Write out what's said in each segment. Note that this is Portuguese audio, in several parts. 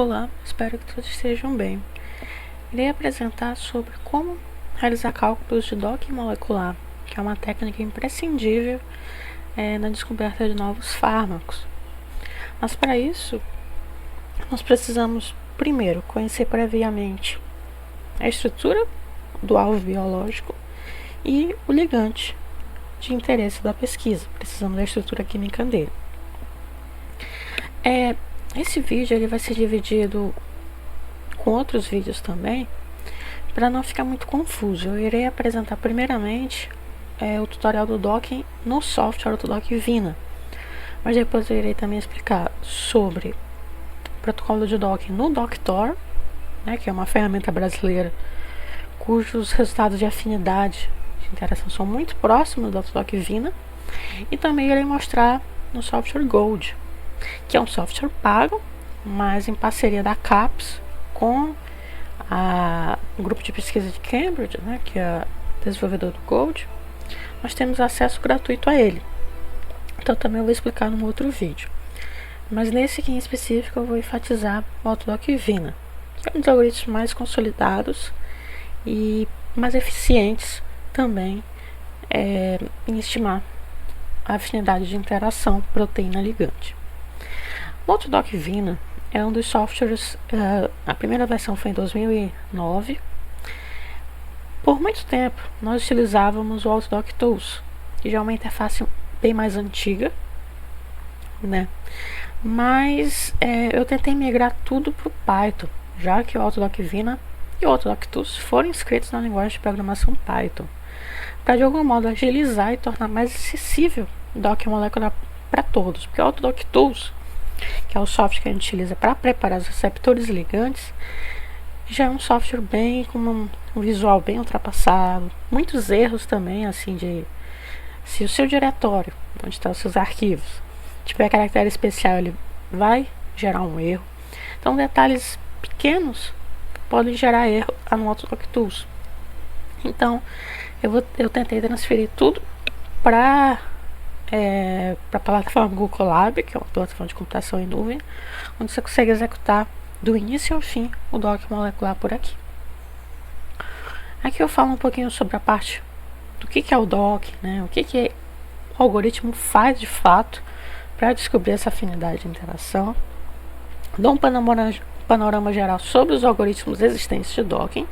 Olá, espero que todos estejam bem. Irei apresentar sobre como realizar cálculos de docking molecular, que é uma técnica imprescindível na descoberta de novos fármacos. Mas para isso, nós precisamos primeiro conhecer previamente a estrutura do alvo biológico e o ligante de interesse da pesquisa. Precisamos da estrutura química dele. Esse vídeo ele vai ser dividido com outros vídeos também, para não ficar muito confuso. Eu irei apresentar primeiramente o tutorial do docking no software Autodock Vina, mas depois eu irei também explicar sobre o protocolo de docking no Doctor, que é uma ferramenta brasileira cujos resultados de afinidade de interação são muito próximos do Autodock Vina, e também irei mostrar no software Gold, que é um software pago, mas em parceria da CAPES com o grupo de pesquisa de Cambridge, que é desenvolvedor do Gold. Nós temos acesso gratuito a ele. Então também eu vou explicar num outro vídeo. Mas nesse aqui em específico eu vou enfatizar o Autodock Vina, que é um dos algoritmos mais consolidados e mais eficientes também em estimar a afinidade de interação proteína-ligante. O Autodock Vina é um dos softwares, a primeira versão foi em 2009. Por muito tempo nós utilizávamos o Autodock Tools, que já é uma interface bem mais antiga, mas eu tentei migrar tudo para o Python, já que o Autodock Vina e o Autodock Tools foram escritos na linguagem de programação Python, para de algum modo agilizar e tornar mais acessível o docking molecular para todos, porque o Autodock Tools, que é o software que a gente utiliza para preparar os receptores ligantes, já é um software com um visual bem ultrapassado, muitos erros também, assim, se o seu diretório, onde estão os seus arquivos, tiver caractere especial, ele vai gerar um erro. Então detalhes pequenos podem gerar erro no Autodock Tools. Então eu tentei transferir tudo para a plataforma Google Colab, que é uma plataforma de computação em nuvem, onde você consegue executar do início ao fim o docking molecular por aqui. Aqui eu falo um pouquinho sobre a parte do que é o docking, o que o algoritmo faz de fato para descobrir essa afinidade de interação. Dou um panorama geral sobre os algoritmos existentes de docking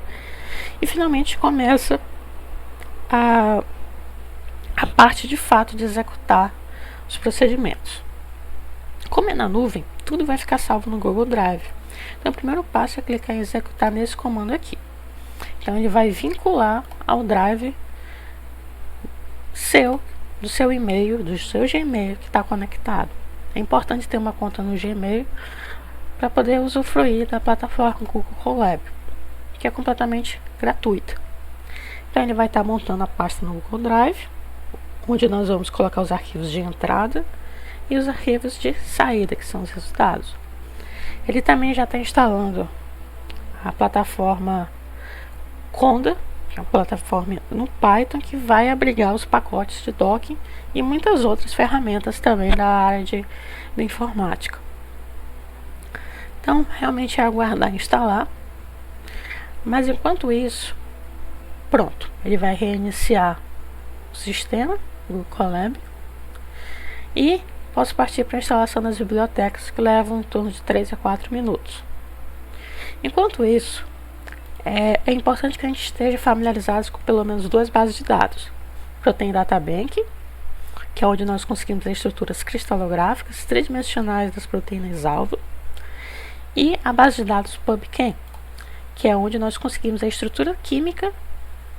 e finalmente começa a parte de fato de executar os procedimentos. Como é na nuvem, tudo vai ficar salvo no Google Drive. Então o primeiro passo é clicar em executar nesse comando aqui. Então ele vai vincular ao Drive do seu e-mail, do seu Gmail que está conectado. É importante ter uma conta no Gmail para poder usufruir da plataforma Google Colab, que é completamente gratuita. Então ele vai estar montando a pasta no Google Drive, onde nós vamos colocar os arquivos de entrada e os arquivos de saída, que são os resultados. Ele também já está instalando a plataforma Conda, que é uma plataforma no Python que vai abrigar os pacotes de docking e muitas outras ferramentas também da área de informática. Então realmente é aguardar instalar, mas enquanto isso, pronto, ele vai reiniciar o sistema Google Colab e posso partir para a instalação das bibliotecas, que levam em torno de 3 a 4 minutos. Enquanto isso, é importante que a gente esteja familiarizado com pelo menos duas bases de dados: Protein Data Bank, que é onde nós conseguimos as estruturas cristalográficas tridimensionais das proteínas-alvo, e a base de dados PubChem, que é onde nós conseguimos a estrutura química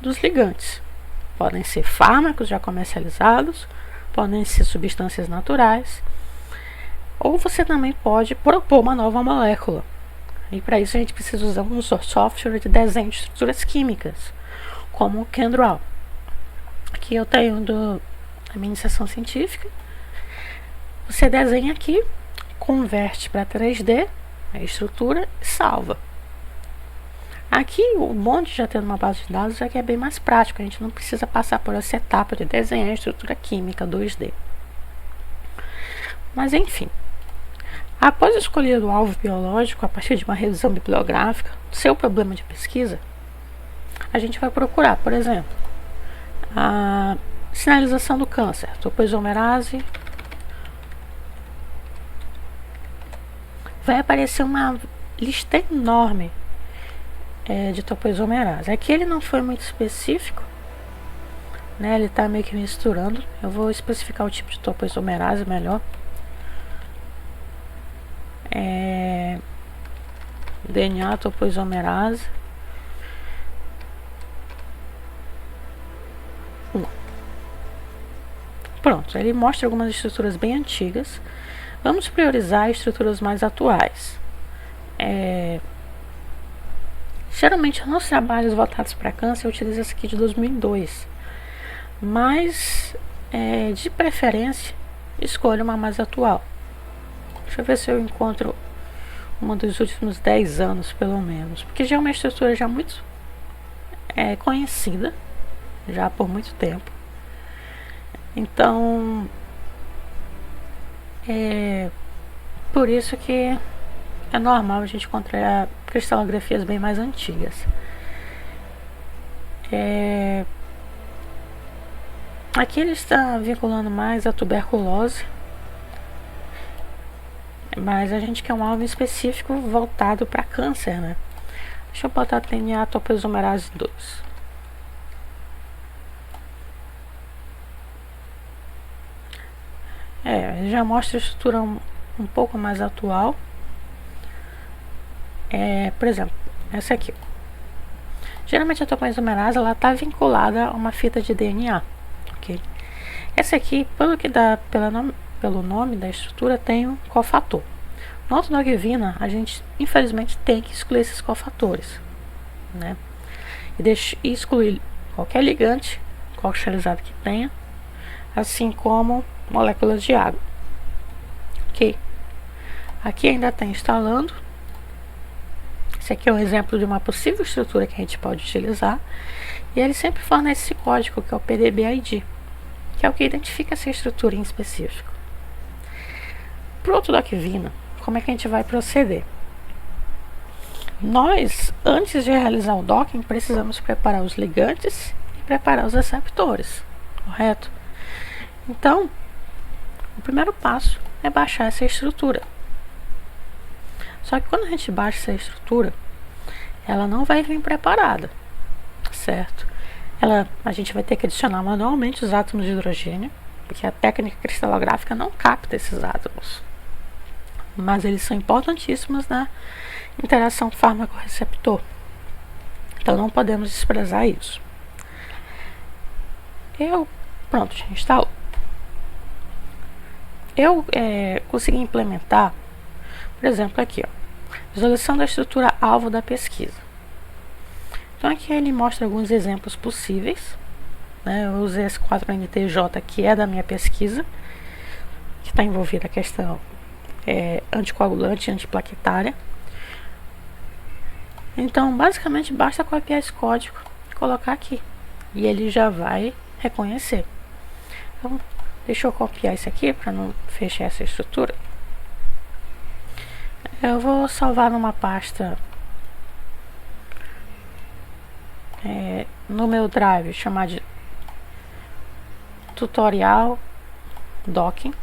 dos ligantes. Podem ser fármacos já comercializados, podem ser substâncias naturais, ou você também pode propor uma nova molécula. E para isso a gente precisa usar um software de desenho de estruturas químicas, como o ChemDraw. Aqui eu tenho da minha iniciação científica. Você desenha aqui, converte para 3D a estrutura e salva. Aqui o bom de já ter uma base de dados é que é bem mais prático, a gente não precisa passar por essa etapa de desenhar a estrutura química 2D. Mas enfim, Após escolher o alvo biológico a partir de uma revisão bibliográfica do seu problema de pesquisa, a gente vai procurar, por exemplo, a sinalização do câncer, topoisomerase. Vai aparecer uma lista enorme de topoisomerase. Aqui ele não foi muito específico, né? Ele está meio que misturando. Eu vou especificar o tipo de topoisomerase melhor. DNA topoisomerase 1. Pronto, ele mostra algumas estruturas bem antigas. Vamos priorizar estruturas mais atuais. Geralmente nos trabalhos voltados para câncer eu utilizo essa aqui de 2002, mas de preferência escolho uma mais atual. Deixa eu ver se eu encontro uma dos últimos 10 anos pelo menos, porque já é uma estrutura já muito conhecida já por muito tempo. Então por isso que é normal a gente encontrar cristalografias bem mais antigas. Aqui ele está vinculando mais a tuberculose, mas a gente quer um alvo específico voltado para câncer, né? Deixa eu botar DNA topoisomerase 2. Já mostra a estrutura um pouco mais atual. Por exemplo, essa aqui. Geralmente a topoisomerase ela está vinculada a uma fita de DNA, ok? Essa aqui, pelo que dá pelo nome da estrutura, tem um cofator. No autodogvina, a gente infelizmente tem que excluir esses cofatores, né? E excluir qualquer ligante coaxializado que tenha, assim como moléculas de água. Ok? Aqui ainda está instalando. Esse aqui é um exemplo de uma possível estrutura que a gente pode utilizar. E ele sempre fornece esse código, que é o PDB-ID, que é o que identifica essa estrutura em específico. Para o autodogvina, como é que a gente vai proceder? Nós, antes de realizar o docking, precisamos preparar os ligantes e preparar os receptores, correto? Então, o primeiro passo é baixar essa estrutura. Só que quando a gente baixa essa estrutura, ela não vai vir preparada, certo? A gente vai ter que adicionar manualmente os átomos de hidrogênio, porque a técnica cristalográfica não capta esses átomos. Mas eles são importantíssimos na interação fármaco-receptor. Então não podemos desprezar isso. Pronto, já instalou. Eu consegui implementar, por exemplo, aqui, resolução da estrutura alvo da pesquisa. Então aqui ele mostra alguns exemplos possíveis, né? Eu usei esse 4NTJ, que é da minha pesquisa, que está envolvida a questão anticoagulante e antiplaquetária. Então basicamente basta copiar esse código e colocar aqui, e ele já vai reconhecer. Então deixa eu copiar isso aqui para não fechar essa estrutura. Eu vou salvar numa pasta no meu drive, chamar de tutorial docking.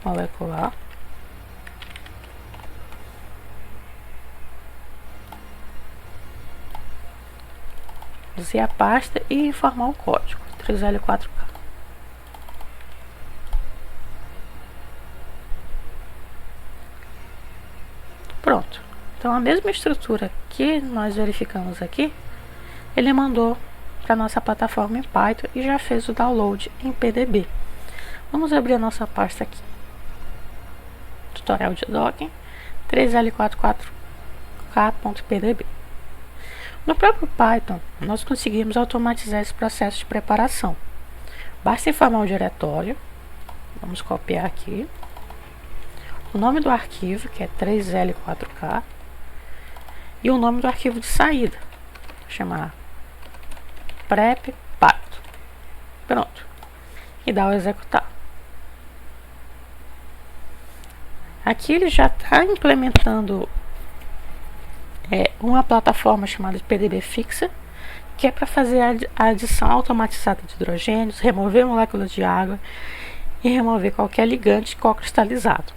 Molecular. Usei a pasta e informar o código 3L4K. Pronto. Então a mesma estrutura que nós verificamos aqui, ele mandou para nossa plataforma em Python e já fez o download em PDB. Vamos abrir a nossa pasta aqui. Tutorial de docking 3L44K.pdb. No próprio Python, nós conseguimos automatizar esse processo de preparação. Basta informar o diretório. Vamos copiar aqui. O nome do arquivo, que é 3L4K. E o nome do arquivo de saída. Vou chamar prep Python. pronto. E dá o executar. Aqui ele já está implementando uma plataforma chamada de PDB Fixer, que é para fazer a adição automatizada de hidrogênios, remover moléculas de água e remover qualquer ligante co-cristalizado.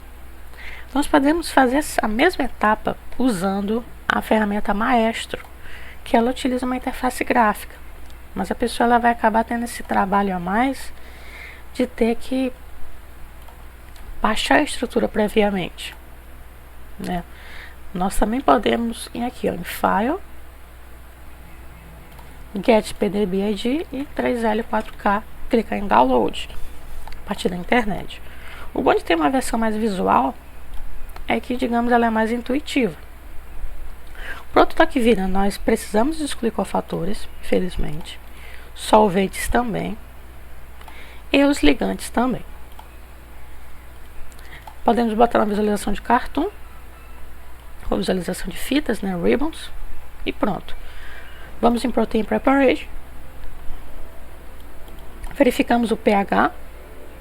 Nós podemos fazer a mesma etapa usando a ferramenta Maestro, que ela utiliza uma interface gráfica, mas a pessoa ela vai acabar tendo esse trabalho a mais de ter que baixar a estrutura previamente, né? Nós também podemos ir aqui, ó, em File, Get PDB ID e 3L4K, clicar em Download a partir da internet. O bom de ter uma versão mais visual é que, digamos, ela é mais intuitiva. Pronto, tá aqui vindo. Nós precisamos excluir cofatores, infelizmente, solventes também e os ligantes também. Podemos botar uma visualização de cartoon ou visualização de fitas, né, ribbons, e pronto. Vamos em Protein Preparation, verificamos o pH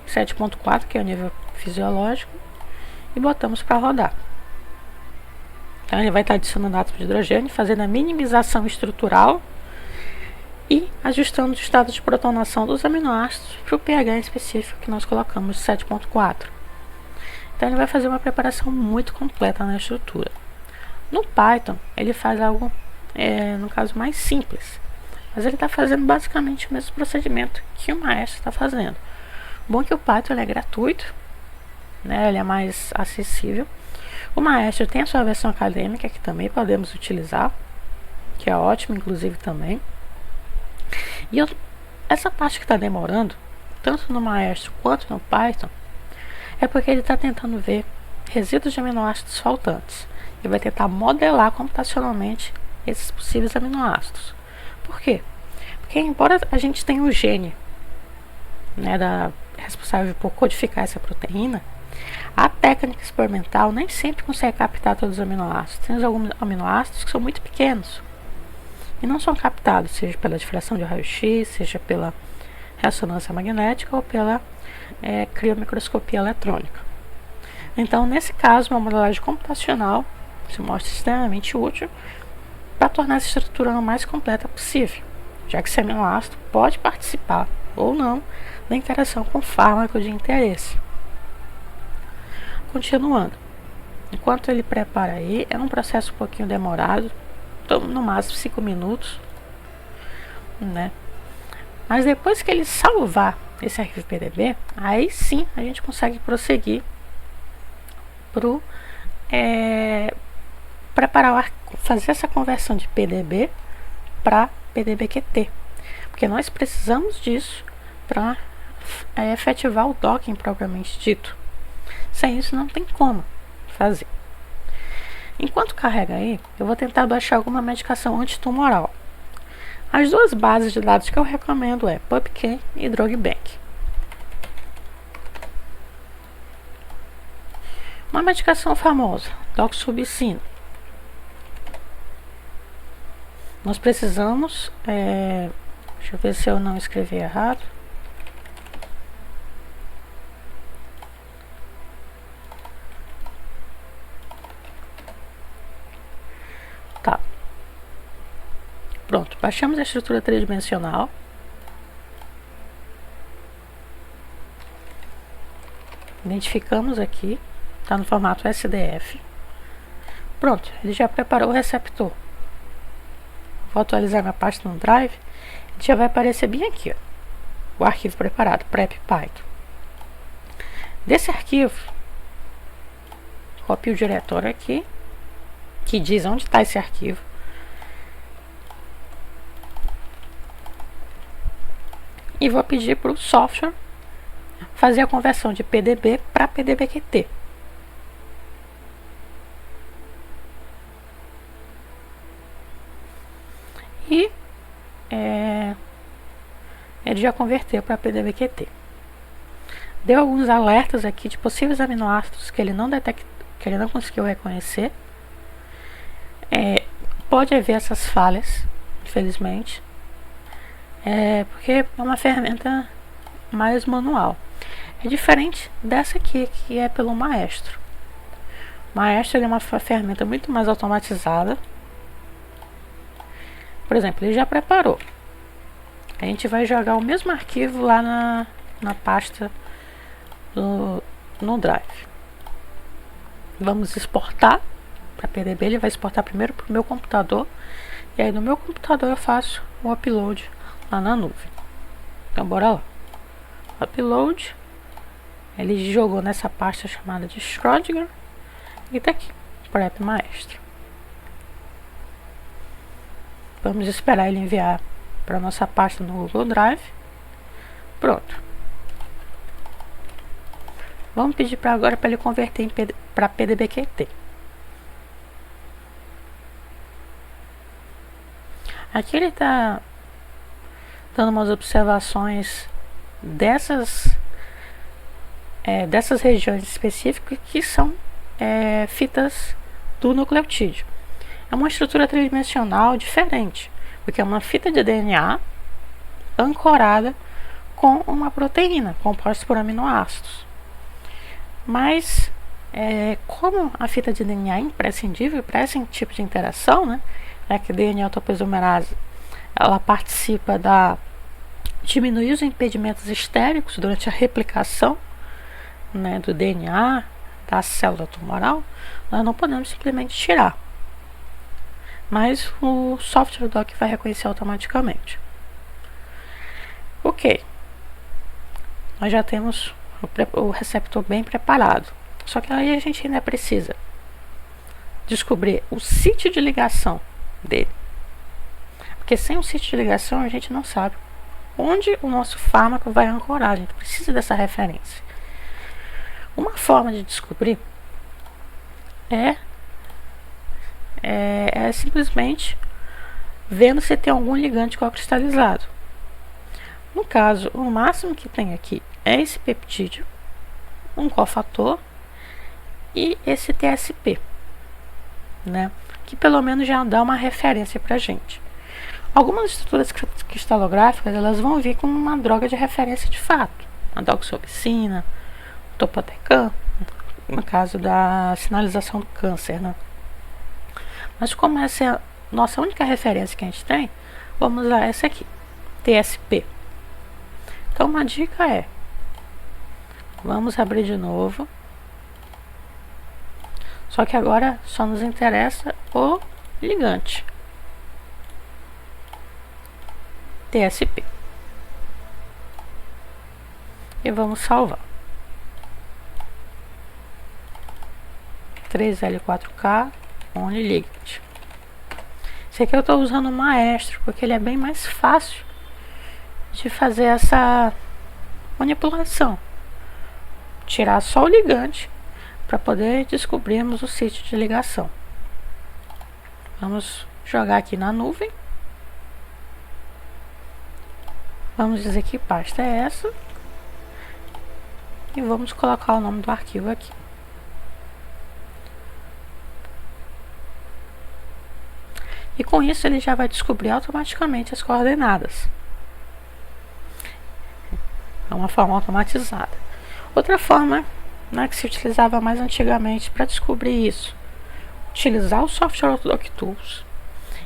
7.4, que é o nível fisiológico, e botamos para rodar. Então ele vai estar adicionando átomos de hidrogênio, fazendo a minimização estrutural e ajustando o estado de protonação dos aminoácidos para o pH específico que nós colocamos 7.4. Então ele vai fazer uma preparação muito completa na estrutura. No Python ele faz algo, no caso, mais simples, mas ele está fazendo basicamente o mesmo procedimento que o Maestro está fazendo. Bom que o Python é gratuito, né, ele é mais acessível. O Maestro tem a sua versão acadêmica que também podemos utilizar, que é ótimo, inclusive, também. E essa parte que está demorando, tanto no Maestro quanto no Python, é porque ele está tentando ver resíduos de aminoácidos faltantes. Ele vai tentar modelar computacionalmente esses possíveis aminoácidos. Por quê? Porque embora a gente tenha o gene, né, responsável por codificar essa proteína, a técnica experimental nem sempre consegue captar todos os aminoácidos. Tem alguns aminoácidos que são muito pequenos e não são captados, seja pela difração de raio-x, seja pela ressonância magnética ou pela criomicroscopia eletrônica. Então, nesse caso, uma modelagem computacional se mostra extremamente útil para tornar essa estrutura o mais completa possível, já que esse aminoácido pode participar ou não da interação com o fármaco de interesse. Continuando, enquanto ele prepara aí, é um processo um pouquinho demorado, no máximo 5 minutos, né? Mas depois que ele salvar esse arquivo PDB, aí sim a gente consegue prosseguir para preparar fazer essa conversão de PDB para PDB-QT, porque nós precisamos disso para efetivar o docking propriamente dito. Sem isso não tem como fazer. Enquanto carrega aí, eu vou tentar baixar alguma medicação antitumoral. As duas bases de dados que eu recomendo é PubChem e DrugBank. Uma medicação famosa, doxorubicina. Nós precisamos, deixa eu ver se eu não escrevi errado. Tá. Pronto, baixamos a estrutura tridimensional. Identificamos aqui, está no formato SDF. Pronto, ele já preparou o receptor. Vou atualizar minha pasta no Drive. Ele já vai aparecer bem aqui, ó, o arquivo preparado, prep.python. Desse arquivo, copio o diretório aqui, que diz onde está esse arquivo. E vou pedir para o software fazer a conversão de PDB para PDB-QT. E ele já converteu para PDB-QT. Deu alguns alertas aqui de possíveis aminoácidos que ele não conseguiu reconhecer. Pode haver essas falhas, infelizmente, porque é uma ferramenta mais manual. É diferente dessa aqui, que é pelo Maestro. Maestro é uma ferramenta muito mais automatizada. Por exemplo, ele já preparou. A gente vai jogar o mesmo arquivo lá na pasta no Drive. Vamos exportar para PDB. Ele vai exportar primeiro para o meu computador. E aí no meu computador eu faço o upload lá na nuvem. Então bora lá. Upload. Ele jogou nessa pasta chamada de Schrödinger. E tá aqui, Prep Maestro. Vamos esperar ele enviar para nossa pasta no Google Drive. Pronto. Vamos pedir para agora para ele converter para PDBQT. Aqui ele está dando umas observações dessas regiões específicas que são fitas do nucleotídeo. É uma estrutura tridimensional diferente, porque é uma fita de DNA ancorada com uma proteína composta por aminoácidos. Mas, como a fita de DNA é imprescindível para esse tipo de interação, né, que a DNA topoisomerase ela participa diminuir os impedimentos estéricos durante a replicação, né, do DNA da célula tumoral, nós não podemos simplesmente tirar. Mas o software doc vai reconhecer automaticamente. Ok. Nós já temos o receptor bem preparado. Só que aí a gente ainda precisa descobrir o sítio de ligação dele. Porque sem o sítio de ligação a gente não sabe onde o nosso fármaco vai ancorar. A gente precisa dessa referência. Uma forma de descobrir é simplesmente vendo se tem algum ligante cocristalizado. No caso, o máximo que tem aqui é esse peptídeo, um cofator e esse TSP, né? Que pelo menos já dá uma referência para a gente. Algumas estruturas cristalográficas elas vão vir com uma droga de referência de fato, a doxorubicina, topotecan, no caso da sinalização do câncer, né? Mas como essa é a nossa única referência que a gente tem, vamos usar essa aqui, TSP. Então uma dica é, vamos abrir de novo, só que agora só nos interessa o ligante, TSP. E vamos salvar. 3L4K Only Ligand. Esse aqui eu estou usando o Maestro porque ele é bem mais fácil de fazer essa manipulação. Tirar só o ligante para poder descobrirmos o sítio de ligação. Vamos jogar aqui na nuvem. Vamos dizer que pasta é essa. E vamos colocar o nome do arquivo aqui. E com isso ele já vai descobrir automaticamente as coordenadas. É uma forma automatizada. Outra forma, né, que se utilizava mais antigamente para descobrir isso, utilizar o software Autodoc Tools.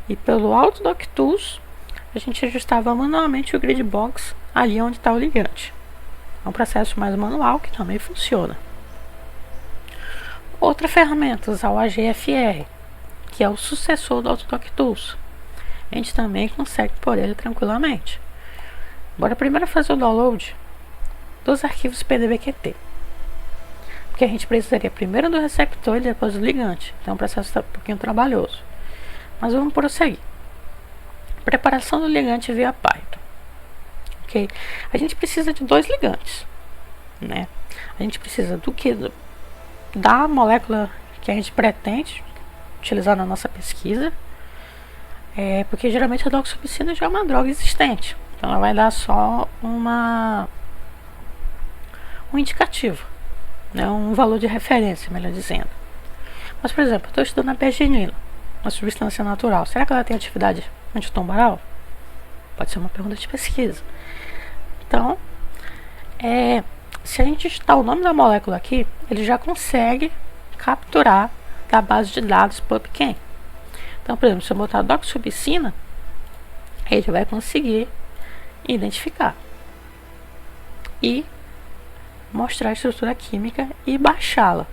E pelo Autodoc Tools a gente ajustava manualmente o grid box ali onde está o ligante. É um processo mais manual que também funciona. Outra ferramenta, usar o AGFR, que é o sucessor do Autodoc Tools. A gente também consegue pôr ele tranquilamente. Bora primeiro fazer o download dos arquivos PDBQT, porque a gente precisaria primeiro do receptor e depois do ligante. Então é um processo um pouquinho trabalhoso, mas vamos prosseguir. Preparação do ligante via Python. Ok? A gente precisa de dois ligantes, né? A gente precisa da molécula que a gente pretende utilizar na nossa pesquisa, porque geralmente a doxorubicina já é uma droga existente, então ela vai dar só um indicativo, né, um valor de referência, melhor dizendo. Mas, por exemplo, eu estou estudando a pergenina, uma substância natural. Será que ela tem atividade antitumoral? Pode ser uma pergunta de pesquisa. Então, Se a gente digitar o nome da molécula aqui, ele já consegue capturar da base de dados PubChem. Então, por exemplo, se eu botar doxorubicina, ele vai conseguir identificar e mostrar a estrutura química e baixá-la.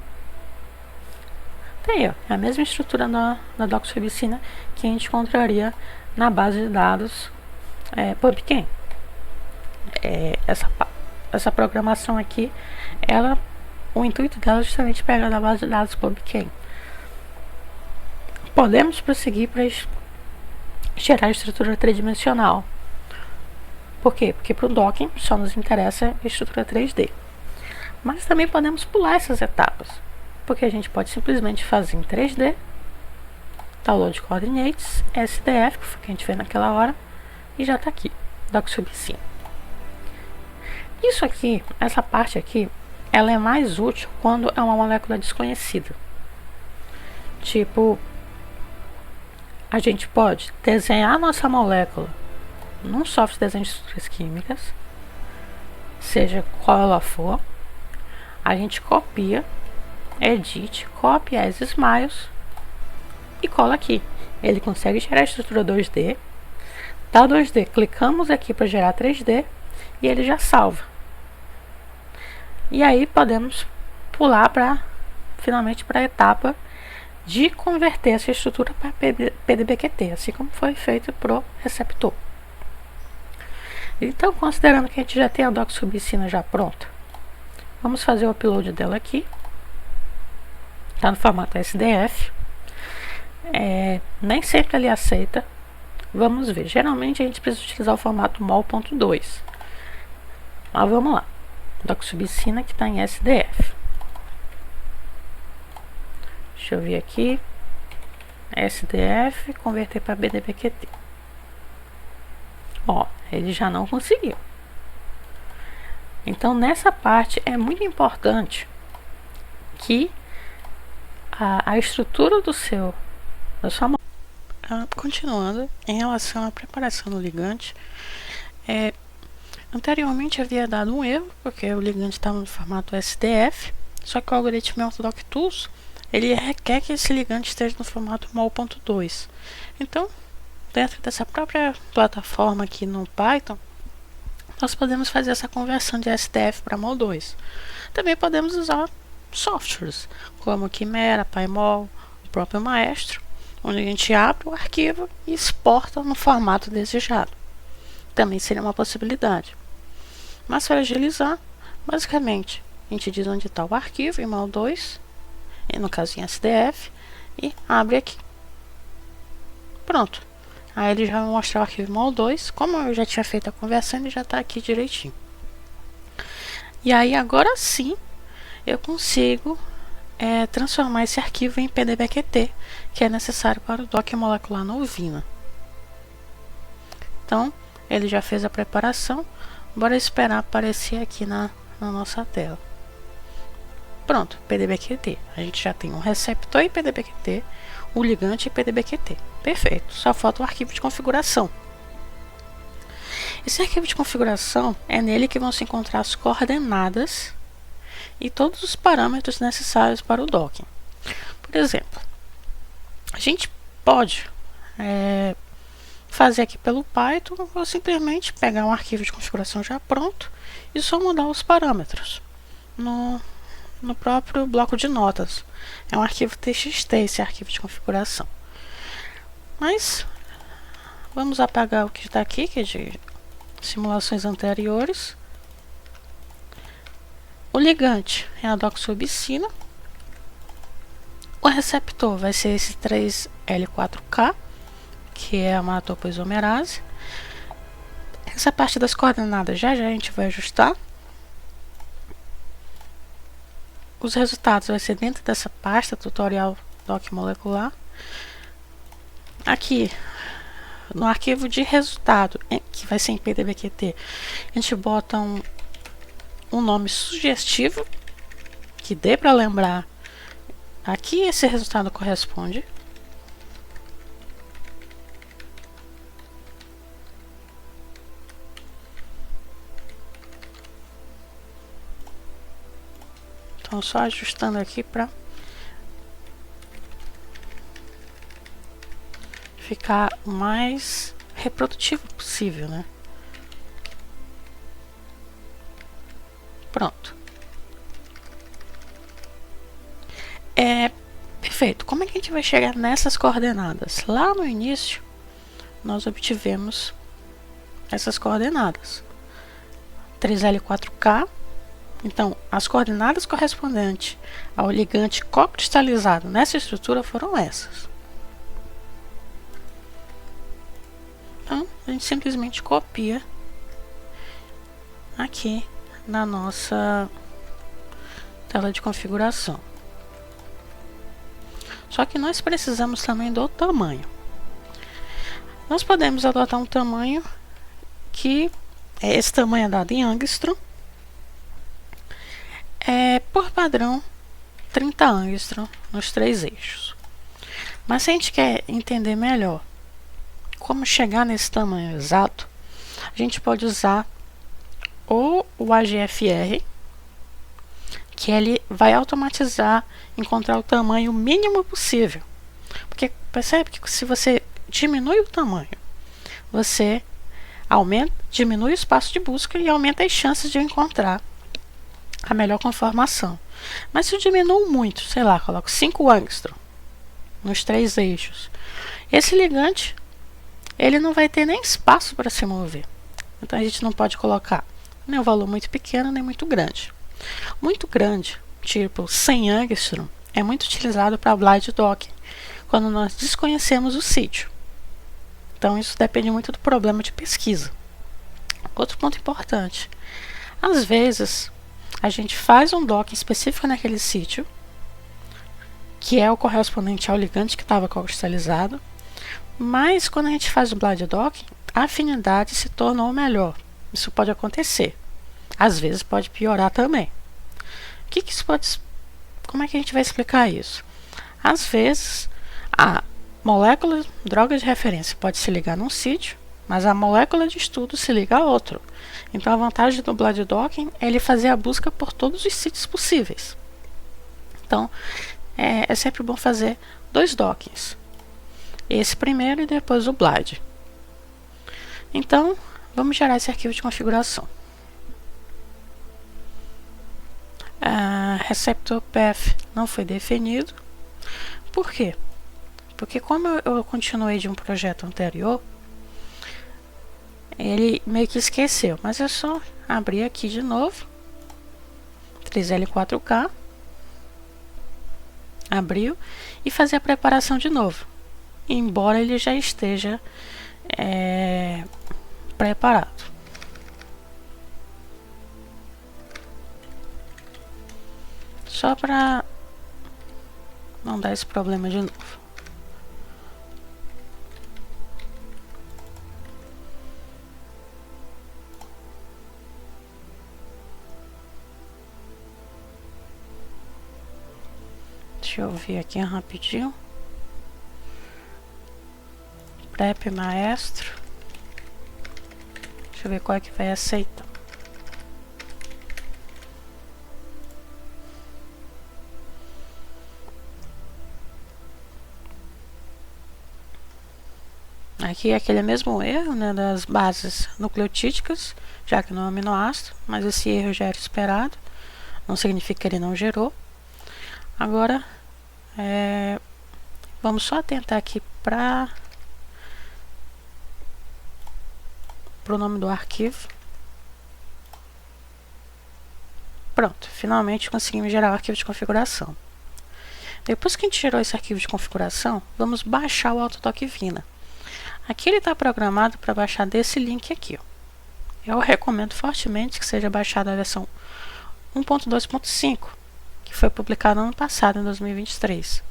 Tem, ó, é a mesma estrutura na doxorubicina que a gente encontraria na base de dados PubChem. Essa programação aqui, o intuito dela é justamente pegar da base de dados PubChem. Podemos prosseguir para gerar a estrutura tridimensional. Por quê? Porque para o docking só nos interessa a estrutura 3D. Mas também podemos pular essas etapas, porque a gente pode simplesmente fazer em 3D, download coordinates, SDF, que foi o que a gente fez naquela hora, e já está aqui, doxorubicina. Isso aqui, essa parte aqui, ela é mais útil quando é uma molécula desconhecida. Tipo, a gente pode desenhar a nossa molécula num software de desenho de estruturas químicas, seja qual ela for, a gente copia, edit, copia as smiles e cola aqui. Ele consegue gerar a estrutura 2D, tá 2D, clicamos aqui para gerar 3D e ele já salva. E aí podemos pular finalmente para a etapa de converter essa estrutura para PDBQT, assim como foi feito pro receptor. Então, considerando que a gente já tem a doxorubicina já pronta, vamos fazer o upload dela aqui. Está no formato SDF. Nem sempre ele aceita. Vamos ver. Geralmente a gente precisa utilizar o formato mol.2. Mas vamos lá. Doxorubicina que está em SDF. Deixa eu ver aqui. SDF, converter para BDBQT. Ó, ele já não conseguiu. Então, nessa parte é muito importante que a estrutura da sua continuando, em relação à preparação do ligante, anteriormente havia dado um erro, porque o ligante estava no formato SDF, só que o algoritmo Orthodox Tools, ele requer que esse ligante esteja no formato mol.2. Então, dentro dessa própria plataforma aqui no Python, nós podemos fazer essa conversão de SDF para mol2. Também podemos usar softwares, como Quimera, PyMol, o próprio Maestro, onde a gente abre o arquivo e exporta no formato desejado. Também seria uma possibilidade. Mas para agilizar, basicamente, a gente diz onde está o arquivo em mol2, e no caso em SDF, e abre aqui. Pronto. Aí ele já vai mostrar o arquivo mol2. Como eu já tinha feito a conversão, ele já está aqui direitinho. E aí agora sim eu consigo transformar esse arquivo em PDBQT, que é necessário para o Docker molecular na Uvina. Então ele já fez a preparação. Bora esperar aparecer aqui na nossa tela. Pronto, PDBQT. A gente já tem um receptor em PDBQT, o ligante em PDBQT. Perfeito, só falta o arquivo de configuração. Esse arquivo de configuração é nele que vão se encontrar as coordenadas e todos os parâmetros necessários para o docking. Por exemplo, a gente pode fazer aqui pelo Python ou simplesmente pegar um arquivo de configuração já pronto e só mudar os parâmetros no próprio bloco de notas. É um arquivo TXT esse arquivo de configuração. Mas vamos apagar o que está aqui, que é de simulações anteriores. O ligante é a doxorubicina. O receptor vai ser esse 3L4K, que é a malatopoisomerase. Essa parte das coordenadas já a gente vai ajustar. Os resultados vai ser dentro dessa pasta tutorial doc molecular. Aqui no arquivo de resultado, que vai ser em PDBQT, a gente bota um nome sugestivo que dê para lembrar a que esse resultado corresponde. Então só ajustando aqui para ficar o mais reprodutivo possível, né? Pronto. Perfeito. Como é que a gente vai chegar nessas coordenadas? Lá no início, nós obtivemos essas coordenadas. 3L4K. Então, as coordenadas correspondentes ao ligante cocristalizado nessa estrutura foram essas. Então, a gente simplesmente copia aqui na nossa tela de configuração. Só que nós precisamos também do tamanho. Nós podemos adotar um tamanho que esse tamanho é dado em angstrom. Por padrão 30 angstrom nos 3 eixos. Mas se a gente quer entender melhor como chegar nesse tamanho exato, a gente pode usar ou o AGFR, que ele vai automatizar encontrar o tamanho mínimo possível. Porque percebe que se você diminui o tamanho, você diminui o espaço de busca e aumenta as chances de encontrar a melhor conformação. Mas se eu diminuo muito, sei lá, coloco 5 angstrom nos 3 eixos, esse ligante ele não vai ter nem espaço para se mover. Então a gente não pode colocar nem um valor muito pequeno nem muito grande. Muito grande, tipo 100 angstrom, é muito utilizado para blind docking, quando nós desconhecemos o sítio. Então isso depende muito do problema de pesquisa. Outro ponto importante: às vezes a gente faz um docking específico naquele sítio, que é o correspondente ao ligante que estava cristalizado, mas quando a gente faz o blind docking, a afinidade se tornou melhor. Isso pode acontecer. Às vezes pode piorar também. Como é que a gente vai explicar isso? Às vezes a molécula droga de referência pode se ligar num sítio, mas a molécula de estudo se liga a outro. Então a vantagem do blind docking é ele fazer a busca por todos os sítios possíveis. Então é sempre bom fazer 2 dockings. Esse primeiro e depois o blind. Então vamos gerar esse arquivo de configuração. Receptor path não foi definido. Por quê? Porque como eu continuei de um projeto anterior, ele meio que esqueceu. Mas é só abrir aqui de novo, 3L4K, abriu, e fazer a preparação de novo, embora ele já esteja preparado. Só para não dar esse problema de novo. Deixa eu ver aqui rapidinho. Prep maestro. Deixa eu ver qual é que vai aceitar. Aqui é aquele mesmo erro, né, das bases nucleotídicas, já que não é um aminoácido, mas esse erro já era esperado, não significa que ele não gerou. Agora, vamos só atentar aqui para o nome do arquivo. Pronto, finalmente conseguimos gerar o arquivo de configuração. Depois que a gente gerou esse arquivo de configuração, vamos baixar o Autodoc Vina. Aqui ele está programado para baixar desse link aqui. Ó. Eu recomendo fortemente que seja baixada a versão 1.2.5, que foi publicada no ano passado, em 2023.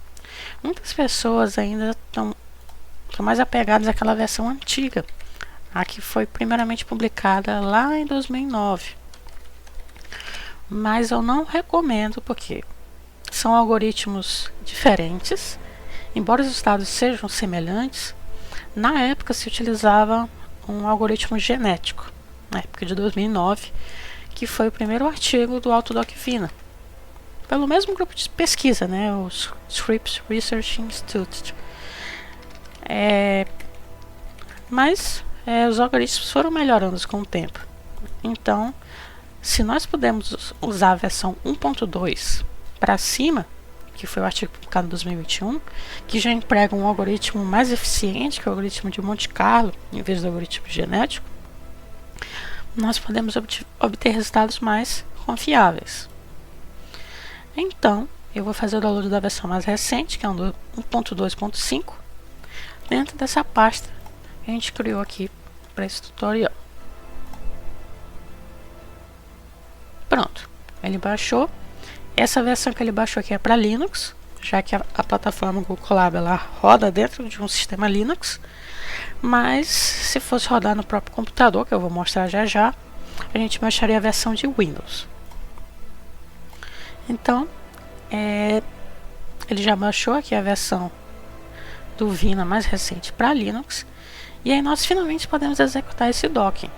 Muitas pessoas ainda estão mais apegadas àquela versão antiga, a que foi primeiramente publicada lá em 2009. Mas eu não recomendo porque são algoritmos diferentes, embora os resultados sejam semelhantes. Na época se utilizava um algoritmo genético, na época de 2009, que foi o primeiro artigo do Autodoc Vina. pelo mesmo grupo de pesquisa, né, o Scripps Research Institute. Mas os algoritmos foram melhorando com o tempo. Então, se nós pudermos usar a versão 1.2 para cima, que foi o artigo publicado em 2021, que já emprega um algoritmo mais eficiente, que é o algoritmo de Monte Carlo, em vez do algoritmo genético, nós podemos obter resultados mais confiáveis. Então, eu vou fazer o download da versão mais recente, que é o 1.2.5, dentro dessa pasta que a gente criou aqui para esse tutorial. Pronto, ele baixou. Essa versão que ele baixou aqui é para Linux, já que a plataforma Google Colab ela roda dentro de um sistema Linux, mas se fosse rodar no próprio computador, que eu vou mostrar já já, a gente baixaria a versão de Windows. Então, ele já baixou aqui a versão do Vina mais recente para Linux, e aí nós finalmente podemos executar esse docking.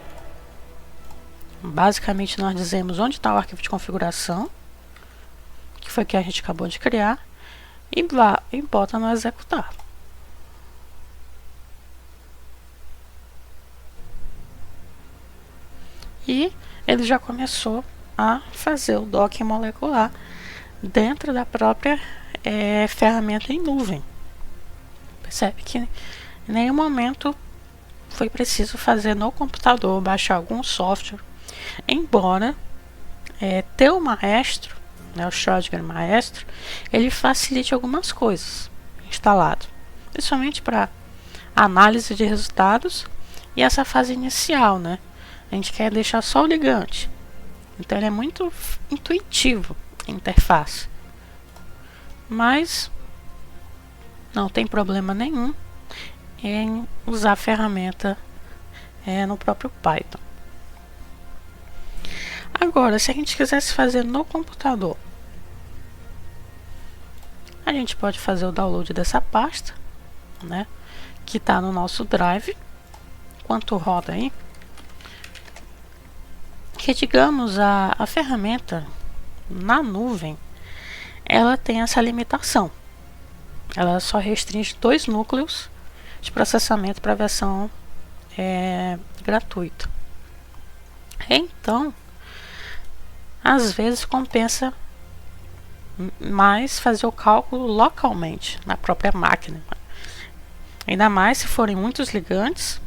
Basicamente nós dizemos onde está o arquivo de configuração, que foi que a gente acabou de criar, e bota no executar. E ele já começou a fazer o docking molecular dentro da própria ferramenta em nuvem. Percebe que em nenhum momento foi preciso fazer no computador, baixar algum software, embora ter o Maestro, né, o Schrödinger Maestro, ele facilite algumas coisas instalado, principalmente para análise de resultados e essa fase inicial, né? A gente quer deixar só o ligante, então ele é muito intuitivo a interface, mas não tem problema nenhum em usar a ferramenta no próprio Python. Agora, se a gente quisesse fazer no computador, a gente pode fazer o download dessa pasta, né, que está no nosso drive. Enquanto roda aí, que digamos a ferramenta na nuvem, ela tem essa limitação. Ela só restringe 2 núcleos de processamento para a versão gratuita. Então, às vezes compensa mais fazer o cálculo localmente na própria máquina, ainda mais se forem muitos ligantes,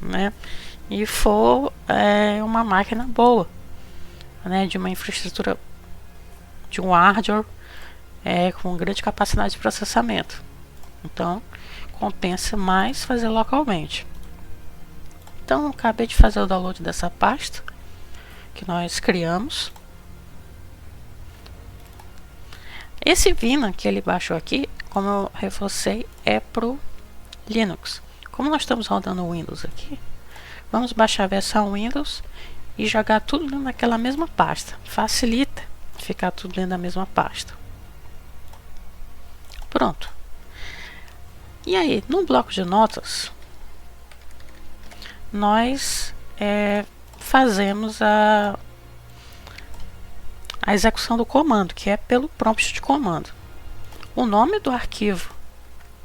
né, e for uma máquina boa, né, de uma infraestrutura, de um hardware com grande capacidade de processamento. Então compensa mais fazer localmente. Então eu acabei de fazer o download dessa pasta que nós criamos. Esse Vina que ele baixou aqui, como eu reforcei, é pro Linux. Como nós estamos rodando o Windows aqui, vamos baixar a versão Windows e jogar tudo dentro daquela mesma pasta. Facilita ficar tudo dentro da mesma pasta. Pronto. E aí, no bloco de notas, nós fazemos a execução do comando, que é pelo prompt de comando. O nome do arquivo,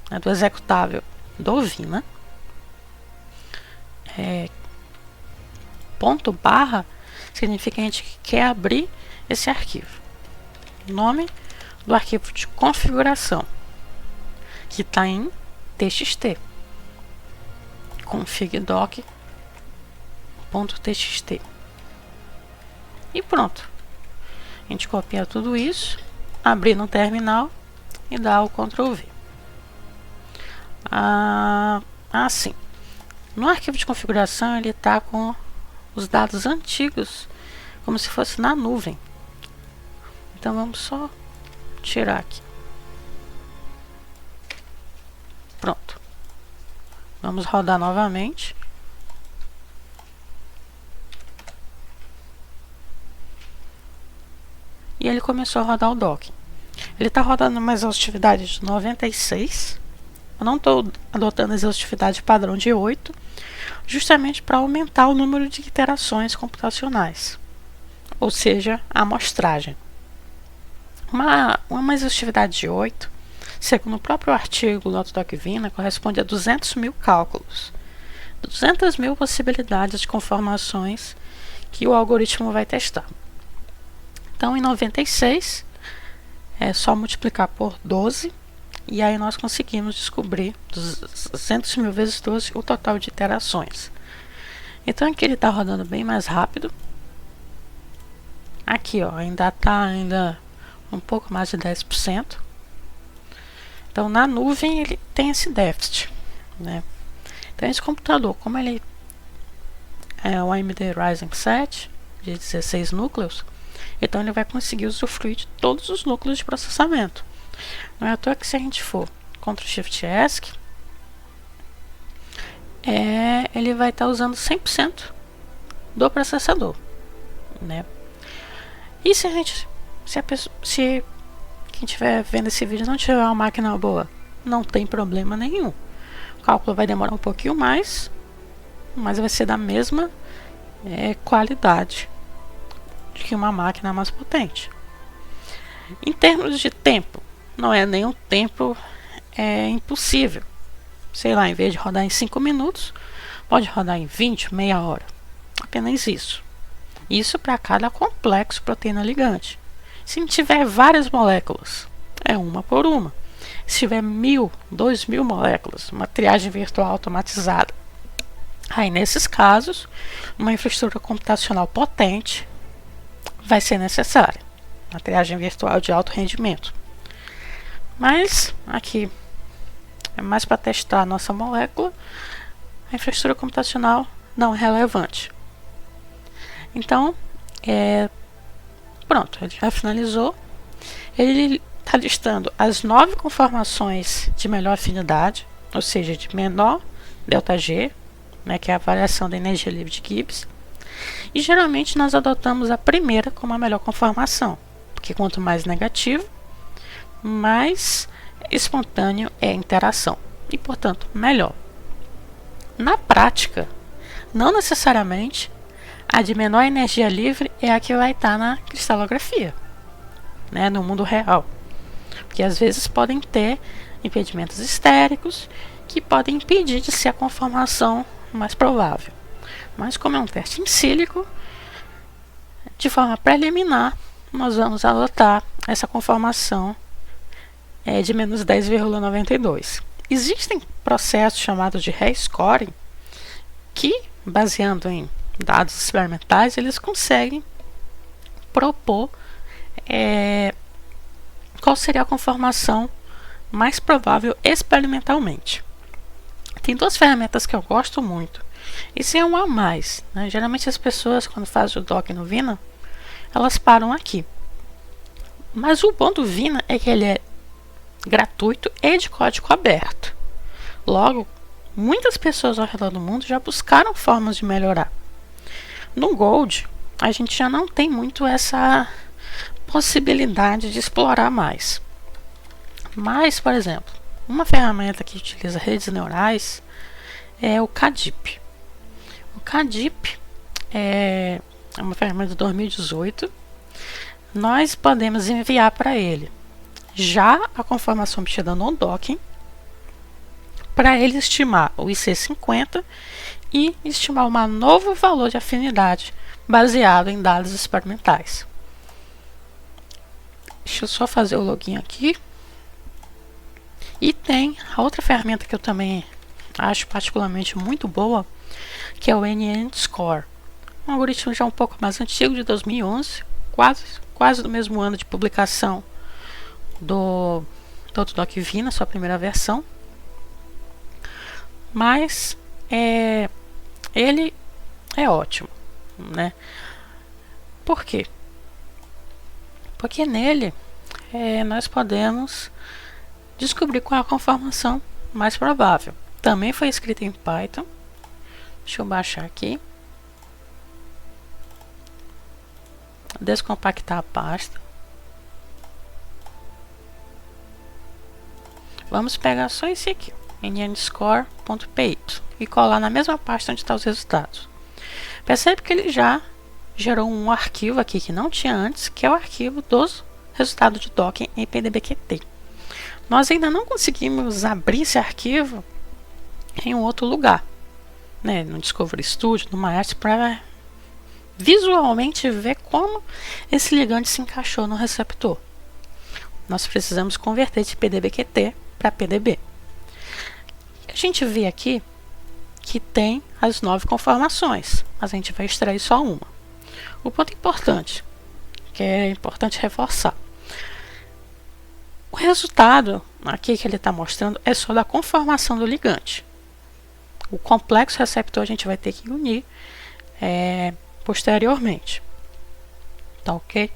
né, do executável do Vina, ponto barra significa que a gente quer abrir esse arquivo. Nome do arquivo de configuração, que está em txt, config.doc.txt, e pronto. A gente copia tudo isso, abrir no terminal e dá o Ctrl V. Assim, no arquivo de configuração ele está com os dados antigos, como se fosse na nuvem. Então vamos só tirar aqui. Pronto. Vamos rodar novamente. E ele começou a rodar o docking. Ele está rodando uma exaustividade de 96. Eu não estou adotando a exaustividade padrão de 8, justamente para aumentar o número de iterações computacionais, ou seja, a amostragem. Uma exaustividade de 8, segundo o próprio artigo do AutoDoc Vina, corresponde a 200 mil cálculos, 200 mil possibilidades de conformações que o algoritmo vai testar. Então, em 96, é só multiplicar por 12, e aí nós conseguimos descobrir 200 mil vezes 12 o total de iterações. Então, aqui ele está rodando bem mais rápido. Aqui, ó, ainda está um pouco mais de 10%. Então, na nuvem ele tem esse déficit, né? Então, esse computador, como ele é o AMD Ryzen 7 de 16 núcleos, então ele vai conseguir usufruir de todos os núcleos de processamento. Não é à toa que, se a gente for Ctrl+Shift+ESC, ele vai estar usando 100% do processador, né? E se quem estiver vendo esse vídeo não tiver uma máquina boa, não tem problema nenhum. O cálculo vai demorar um pouquinho mais, mas vai ser da mesma qualidade que uma máquina mais potente. Em termos de tempo, não é nenhum tempo impossível. Sei lá, em vez de rodar em 5 minutos, pode rodar em 20, meia hora. Apenas isso. Isso para cada complexo proteína ligante. Se tiver várias moléculas, é uma por uma. Se tiver 1000, 2000 moléculas, uma triagem virtual automatizada, aí nesses casos, uma infraestrutura computacional potente vai ser necessária. Uma triagem virtual de alto rendimento. Mas aqui é mais para testar a nossa molécula, a infraestrutura computacional não é relevante. Então, pronto, ele já finalizou. Ele está listando as 9 conformações de melhor afinidade, ou seja, de menor ΔG, né, que é a variação da energia livre de Gibbs. E geralmente nós adotamos a primeira como a melhor conformação, porque quanto mais negativo, mais espontâneo é a interação e, portanto, melhor. Na prática, não necessariamente a de menor energia livre é a que vai estar na cristalografia, né, no mundo real, porque às vezes podem ter impedimentos estéricos que podem impedir de ser a conformação mais provável. Mas como é um teste em sílico, de forma preliminar, nós vamos adotar essa conformação de menos 10,92. Existem processos chamados de rescoring que, baseando em dados experimentais, eles conseguem propor qual seria a conformação mais provável experimentalmente. Tem 2 ferramentas que eu gosto muito. Esse é um a mais, né? Geralmente as pessoas, quando fazem o doc no Vina, elas param aqui. Mas o bom do Vina é que ele é gratuito e de código aberto. Logo, muitas pessoas ao redor do mundo já buscaram formas de melhorar. No Gold, a gente já não tem muito essa possibilidade de explorar mais. Mas, por exemplo, uma ferramenta que utiliza redes neurais é o CADIP. O CADIP é uma ferramenta de 2018. Nós podemos enviar para ele já a conformação obtida no docking, para ele estimar o IC50 e estimar um novo valor de afinidade baseado em dados experimentais. Deixa eu só fazer o login aqui. E tem a outra ferramenta que eu também acho particularmente muito boa, que é o NN-Score. Um algoritmo já um pouco mais antigo, de 2011, quase do mesmo ano de publicação do AutoDoc Vina, sua primeira versão. Mas ele é ótimo, né? Por quê? Porque nele nós podemos descobrir qual é a conformação mais provável. Também foi escrito em Python. Deixa eu baixar aqui. Descompactar a pasta. Vamos pegar só esse aqui, nnscore.py, e colar na mesma pasta onde estão os resultados. Percebe que ele já gerou um arquivo aqui que não tinha antes, que é o arquivo dos resultado de docking em PDB-QT. Nós ainda não conseguimos abrir esse arquivo em um outro lugar, né, no Discovery Studio, no Maestro, para visualmente ver como esse ligante se encaixou no receptor. Nós precisamos converter de PDB-QT para PDB. A gente vê aqui que tem as 9 conformações, mas a gente vai extrair só uma. O ponto importante, que é importante reforçar, o resultado aqui que ele está mostrando é só da conformação do ligante. O complexo receptor a gente vai ter que unir posteriormente. Tá ok?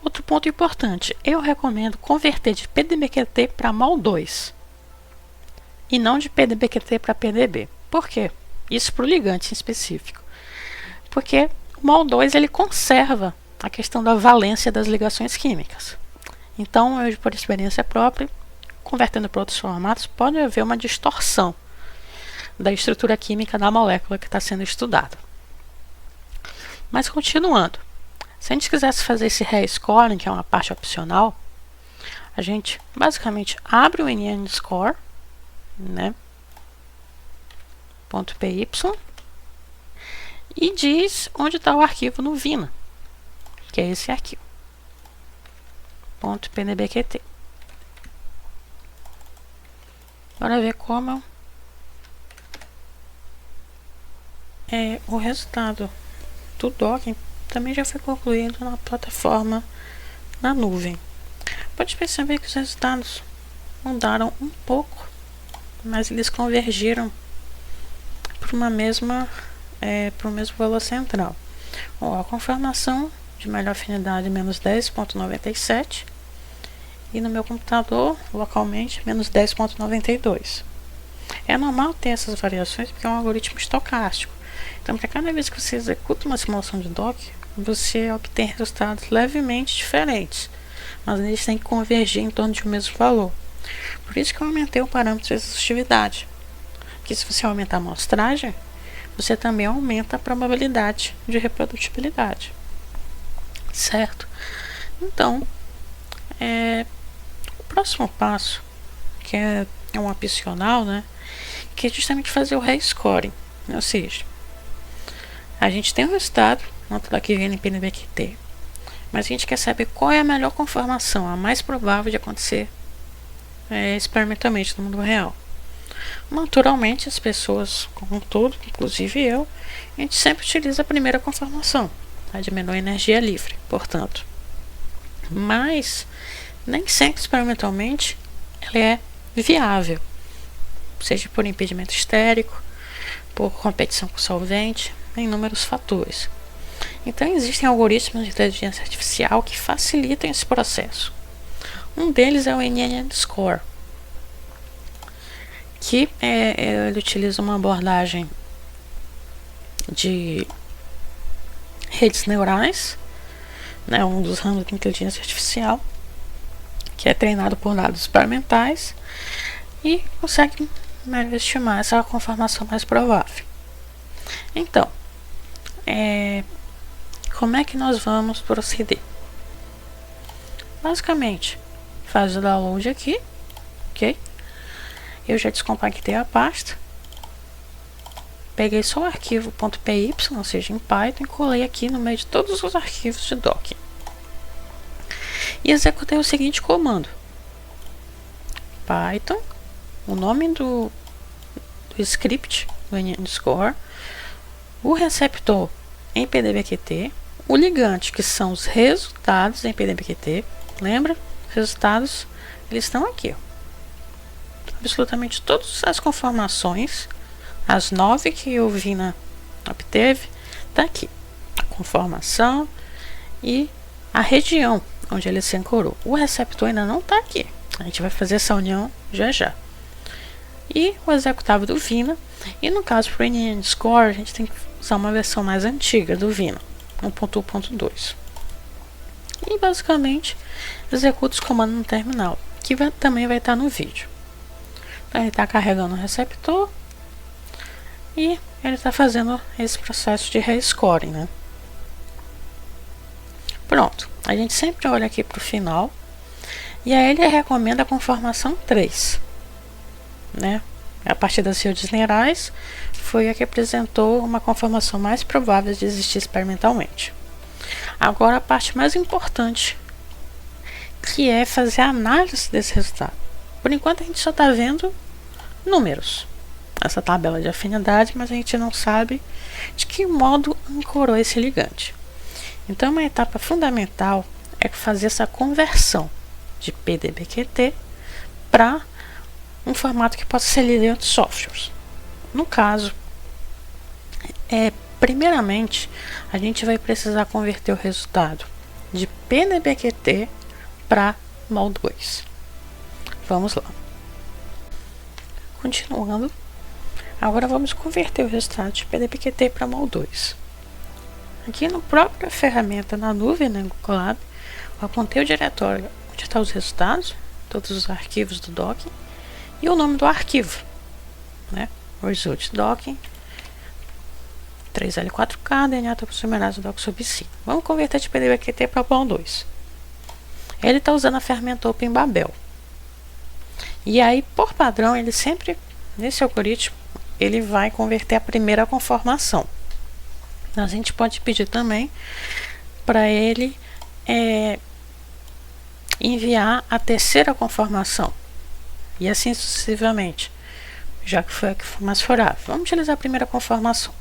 Outro ponto importante, eu recomendo converter de PDB-QT para MOL2 e não de PDB-QT para PDB. Por quê? Isso para o ligante em específico. Porque o MOL2 ele conserva a questão da valência das ligações químicas. Então, eu, por experiência própria, convertendo para outros formatos, pode haver uma distorção da estrutura química da molécula que está sendo estudada. Mas continuando, se a gente quisesse fazer esse rescoring, que é uma parte opcional, a gente basicamente abre o NN_score, né, .py, e diz onde está o arquivo no Vina, que é esse arquivo, .pdb-qt. Bora ver como o resultado do docking também já foi concluído na plataforma na nuvem. Pode perceber que os resultados mudaram um pouco, mas eles convergiram para o mesmo valor central. A conformação de melhor afinidade menos 10.97 e no meu computador localmente menos 10.92. É normal ter essas variações porque é um algoritmo estocástico. Então, para cada vez que você executa uma simulação de Docker, você obtém resultados levemente diferentes, mas eles têm que convergir em torno de um mesmo valor. Por isso que eu aumentei o parâmetro de exaustividade, porque se você aumentar a amostragem, você também aumenta a probabilidade de reprodutibilidade, certo? Então, o próximo passo, que é um opcional, né, que é justamente fazer o rescoring, ou seja, a gente tem o resultado, tanto daqui vem em PDB-QT, mas a gente quer saber qual é a melhor conformação, a mais provável de acontecer experimentalmente no mundo real. Naturalmente, as pessoas, como um todo, inclusive eu, a gente sempre utiliza a primeira conformação, a de menor energia livre, portanto. Mas, nem sempre experimentalmente, ela é viável, seja por impedimento estérico, por competição com solvente, em inúmeros fatores. Então, existem algoritmos de inteligência artificial que facilitam esse processo. Um deles é o NN_score, que ele utiliza uma abordagem de redes neurais, né, um dos ramos de inteligência artificial, que é treinado por dados experimentais e consegue estimar essa conformação mais provável. Então, como é que nós vamos proceder? Basicamente, faz o download aqui, ok? Eu já descompactei a pasta, peguei só o arquivo .py, ou seja, em Python, e colei aqui no meio de todos os arquivos de Docker. E executei o seguinte comando: Python, o nome do script do NN_score, o receptor em PDB-QT, o ligante, que são os resultados em PDB-QT. Lembra? Resultados, eles estão aqui, ó. Absolutamente todas as conformações, as 9 que o Vina obteve, está aqui. A conformação e a região onde ele se ancorou. O receptor ainda não está aqui. A gente vai fazer essa união já já. E o executável do Vina. E no caso para o NN_score, a gente tem que usar uma versão mais antiga do Vina, 1.1.2. E basicamente executa os comandos no terminal, que também vai estar no vídeo. Então ele está carregando o receptor e ele está fazendo esse processo de rescoring, né? Pronto, a gente sempre olha aqui para o final, e aí ele recomenda a conformação 3, né? A partir das redes neurais foi a que apresentou uma conformação mais provável de existir experimentalmente. Agora a parte mais importante, que é fazer a análise desse resultado. Por enquanto a gente só está vendo números, essa tabela de afinidade, mas a gente não sabe de que modo ancorou esse ligante. Então uma etapa fundamental é fazer essa conversão de PDB-QT para um formato que possa ser lido em outros softwares. No caso, primeiramente, a gente vai precisar converter o resultado de PDB-QT para MOL2. Vamos lá. Continuando, agora vamos converter o resultado de PDB-QT para MOL2. Aqui na própria ferramenta, na nuvem, na Google Colab, eu apontei o diretório onde estão os resultados, todos os arquivos do docking, e o nome do arquivo, né? Result docking 3L4K DNA topoisomerase doc sub 5. Vamos converter de PDB-QT para MOL2. Ele está usando a ferramenta OpenBabel. E aí, por padrão, ele sempre, nesse algoritmo, ele vai converter a primeira conformação. A gente pode pedir também para ele enviar a terceira conformação. E assim sucessivamente, já que foi a que foi mais favorável. Vamos utilizar a primeira conformação.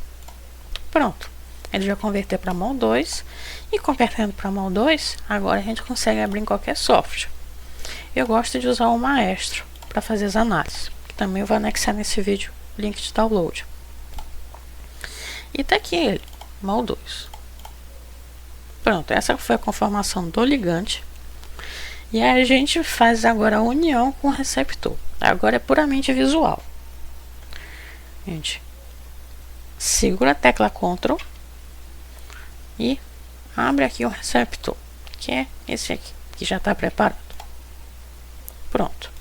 Pronto. Ele já converteu para MOL2. E convertendo para MOL2, agora a gente consegue abrir em qualquer software. Eu gosto de usar o Maestro para fazer as análises. Que também eu vou anexar nesse vídeo o link de download. E tá aqui ele, MOL2. Pronto, essa foi a conformação do ligante. E aí a gente faz agora a união com o receptor. Agora é puramente visual. Gente, segura a tecla Ctrl e abre aqui o receptor, que é esse aqui, que já está preparado. Pronto.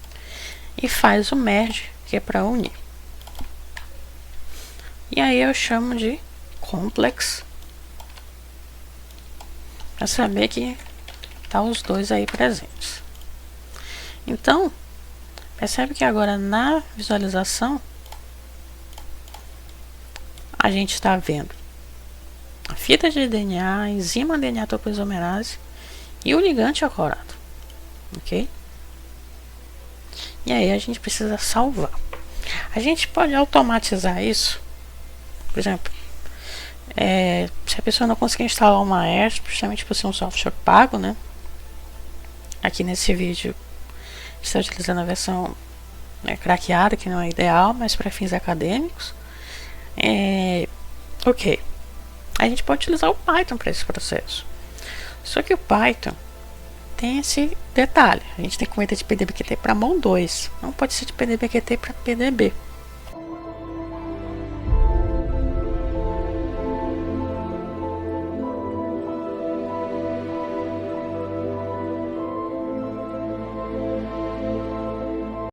E faz o merge, que é para unir. E aí eu chamo de complex, para saber que tá os dois aí presentes. Então, percebe que agora na visualização a gente está vendo a fita de DNA, a enzima DNA topoisomerase e o ligante ancorado, ok? E aí a gente precisa salvar. A gente pode automatizar isso, por exemplo, se a pessoa não conseguir instalar o Maestro, justamente por ser um software pago, né? Aqui nesse vídeo está utilizando a versão craqueada, que não é ideal, mas para fins acadêmicos. Ok. A gente pode utilizar o Python para esse processo. Só que o Python tem esse detalhe. A gente tem que converter de PDB-QT para MOL2. Não pode ser de PDB-QT para PDB.